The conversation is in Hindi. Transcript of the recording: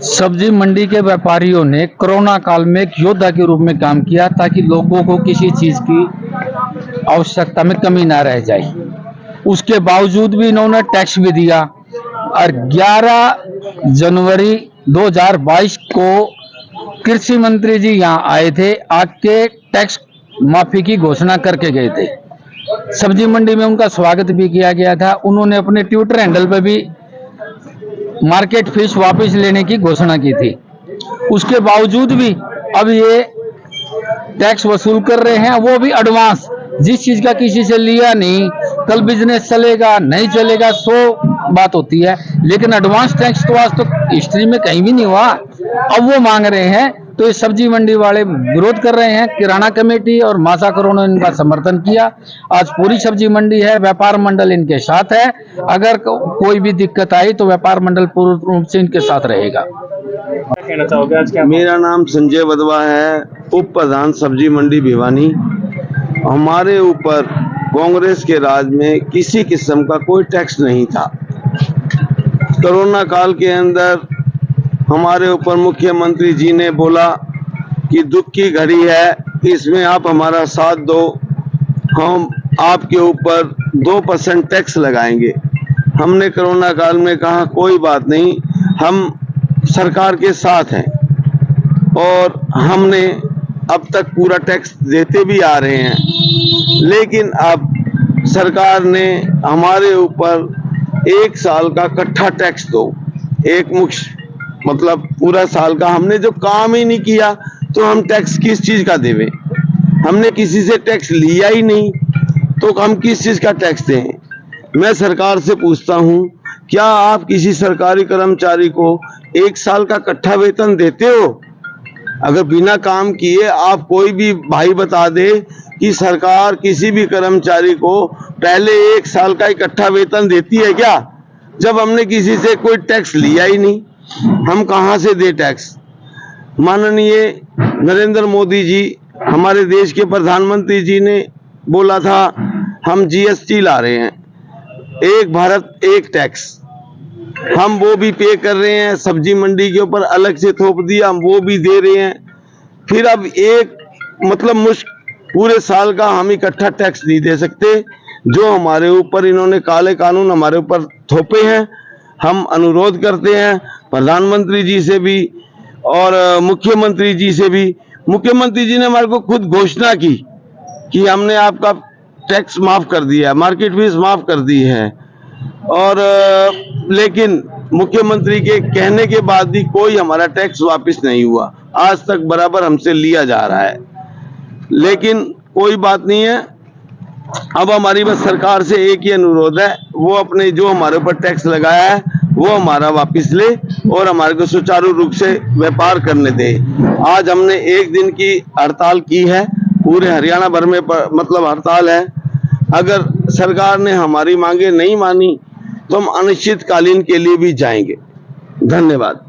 सब्जी मंडी के व्यापारियों ने कोरोना काल में एक योद्धा के रूप में काम किया ताकि लोगों को किसी चीज की आवश्यकता में कमी ना रह जाए। उसके बावजूद भी इन्होंने टैक्स भी दिया और 11 जनवरी 2022 को कृषि मंत्री जी यहाँ आए थे, आके टैक्स माफी की घोषणा करके गए थे। सब्जी मंडी में उनका स्वागत भी किया गया था। उन्होंने अपने ट्विटर हैंडल पर भी मार्केट फीस वापस लेने की घोषणा की थी। उसके बावजूद भी अब ये टैक्स वसूल कर रहे हैं, वो भी एडवांस, जिस चीज का किसी से लिया नहीं। कल बिजनेस चलेगा नहीं चलेगा 100 बात होती है, लेकिन एडवांस टैक्स तो आज तक हिस्ट्री में कहीं भी नहीं हुआ। अब वो मांग रहे हैं तो ये सब्जी मंडी वाले विरोध कर रहे हैं। किराना कमेटी और मासा करो ने इनका समर्थन किया। आज पूरी सब्जी मंडी है, व्यापार मंडल इनके साथ है। अगर कोई भी दिक्कत आई तो व्यापार मंडल पूर्ण रूप से इनके साथ रहेगा। क्या कहना चाहोगे आज? क्या मेरा नाम संजय वधवा है, उप प्रधान सब्जी मंडी भिवानी। हमारे ऊपर कांग्रेस के राज में किसी किस्म का कोई टैक्स नहीं था। कोरोना काल के अंदर हमारे ऊपर मुख्यमंत्री जी ने बोला कि दुख की घड़ी है, इसमें आप हमारा साथ दो, हम आपके ऊपर 2% टैक्स लगाएंगे। हमने कोरोना काल में कहा कोई बात नहीं, हम सरकार के साथ हैं और हमने अब तक पूरा टैक्स देते भी आ रहे हैं। लेकिन अब सरकार ने हमारे ऊपर 1 साल का इकट्ठा टैक्स दो, एक मुश्त मतलब पूरा साल का। हमने जो काम ही नहीं किया तो हम टैक्स किस चीज का देवे? हमने किसी से टैक्स लिया ही नहीं तो हम किस चीज का टैक्स दें? मैं सरकार से पूछता हूं, क्या आप किसी सरकारी कर्मचारी को 1 साल का इकट्ठा वेतन देते हो? अगर बिना काम किए आप कोई भी भाई बता दे कि सरकार किसी भी कर्मचारी को पहले 1 साल का इकट्ठा वेतन देती है क्या? जब हमने किसी से कोई टैक्स लिया ही नहीं, हम कहां से दे टैक्स? माननीय नरेंद्र मोदी जी, हमारे देश के प्रधानमंत्री जी ने बोला था हम जीएसटी ला रहे हैं, एक भारत एक टैक्स, हम वो भी पे कर रहे हैं। सब्जी मंडी के ऊपर अलग से थोप दिया, हम वो भी दे रहे हैं। फिर अब एक मतलब पूरे साल का हम इकट्ठा टैक्स नहीं दे सकते। जो हमारे ऊपर इन्होंने काले कानून हमारे ऊपर थोपे हैं, हम अनुरोध करते हैं प्रधानमंत्री जी से भी और मुख्यमंत्री जी से भी। मुख्यमंत्री जी ने हमारे को खुद घोषणा की कि हमने आपका टैक्स माफ कर दिया, मार्केट फीस माफ कर दी है, और लेकिन मुख्यमंत्री के कहने के बाद भी कोई हमारा टैक्स वापस नहीं हुआ। आज तक बराबर हमसे लिया जा रहा है। लेकिन कोई बात नहीं है, अब हमारी बस सरकार से एक ही अनुरोध है, वो अपने जो हमारे ऊपर टैक्स लगाया है वो हमारा वापस ले और हमारे को सुचारू रूप से व्यापार करने दे। आज हमने 1 दिन की हड़ताल की है, पूरे हरियाणा भर में मतलब हड़ताल है। अगर सरकार ने हमारी मांगे नहीं मानी तो हम अनिश्चितकालीन के लिए भी जाएंगे। धन्यवाद।